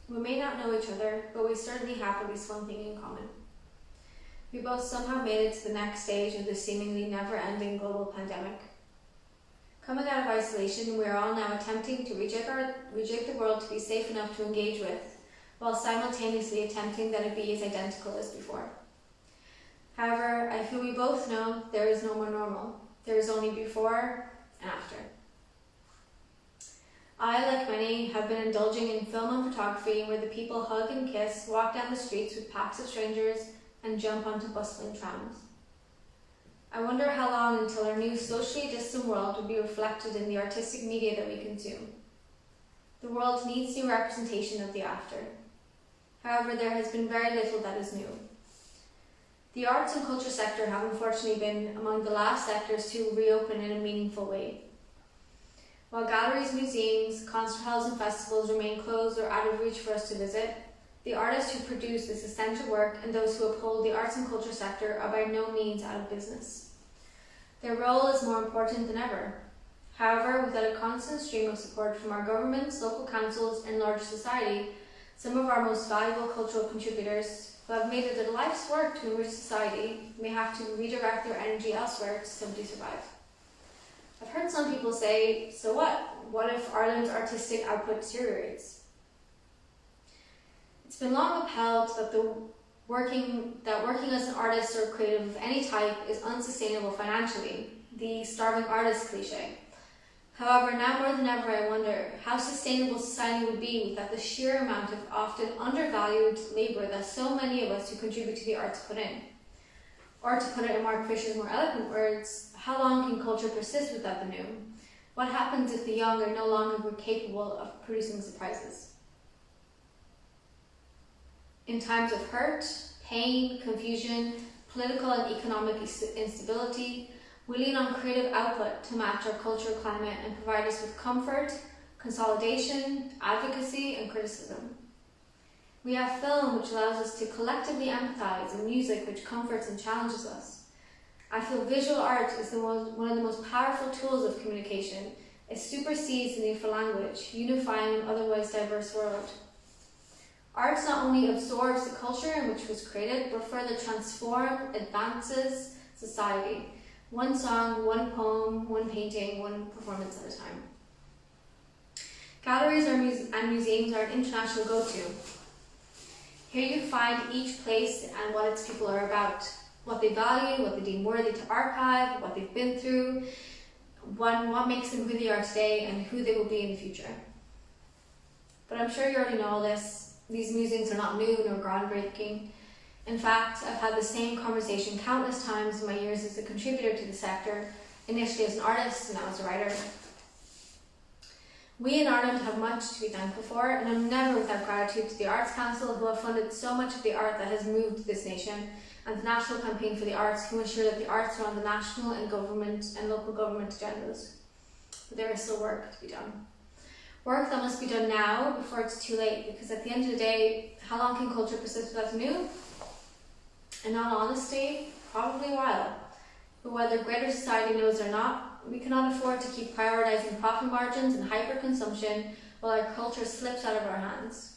We may not know each other, but we certainly have at least one thing in common. We both somehow made it to the next stage of this seemingly never-ending global pandemic. Coming out of isolation, we are all now attempting to rejig the world to be safe enough to engage with, while simultaneously attempting that it be as identical as before. However, I feel we both know there is no more normal. There is only before and after. I, like many, have been indulging in film and photography where the people hug and kiss, walk down the streets with packs of strangers, and jump onto bustling trams. I wonder how long until our new socially distant world will be reflected in the artistic media that we consume. The world needs new representation of the after. However, there has been very little that is new. The arts and culture sector have unfortunately been among the last sectors to reopen in a meaningful way. While galleries, museums, concert halls and festivals remain closed or out of reach for us to visit, the artists who produce this essential work and those who uphold the arts and culture sector are by no means out of business. Their role is more important than ever. However, without a constant stream of support from our governments, local councils and larger society, some of our most valuable cultural contributors who have made it their life's work to enrich society may have to redirect their energy elsewhere to simply survive. I've heard some people say, so what? What if Ireland's artistic output deteriorates? It's been long upheld that working as an artist or creative of any type is unsustainable financially, the starving artist cliche. However, now more than ever I wonder how sustainable society would be without the sheer amount of often undervalued labour that so many of us who contribute to the arts put in. Or to put it in Mark Fisher's more eloquent words, how long can culture persist without the new? What happens if the young are no longer capable of producing surprises? In times of hurt, pain, confusion, political and economic instability, we lean on creative output to match our cultural climate and provide us with comfort, consolidation, advocacy, and criticism. We have film, which allows us to collectively empathize, and music, which comforts and challenges us. I feel visual art is one of the most powerful tools of communication. It supersedes the need for language, unifying an otherwise diverse world. Art not only absorbs the culture in which it was created, but further transforms, advances society. One song, one poem, one painting, one performance at a time. Galleries and museums are an international go-to. Here you find each place and what its people are about, what they value, what they deem worthy to archive, what they've been through, what makes them who they are today and who they will be in the future. But I'm sure you already know all this. These museums are not new nor groundbreaking. In fact, I've had the same conversation countless times in my years as a contributor to the sector, initially as an artist and now as a writer. We in Ireland have much to be thankful for, and I'm never without gratitude to the Arts Council, who have funded so much of the art that has moved this nation, and the National Campaign for the Arts, who ensure that the arts are on the national and government and local government agendas. But there is still work to be done. Work that must be done now before it's too late, because at the end of the day, how long can culture persist without the new? In all honesty, probably a while. But whether greater society knows or not, we cannot afford to keep prioritising profit margins and hyper-consumption while our culture slips out of our hands.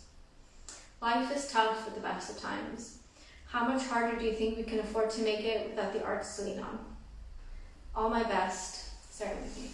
Life is tough at the best of times. How much harder do you think we can afford to make it without the arts to lean on? All my best, Serenity.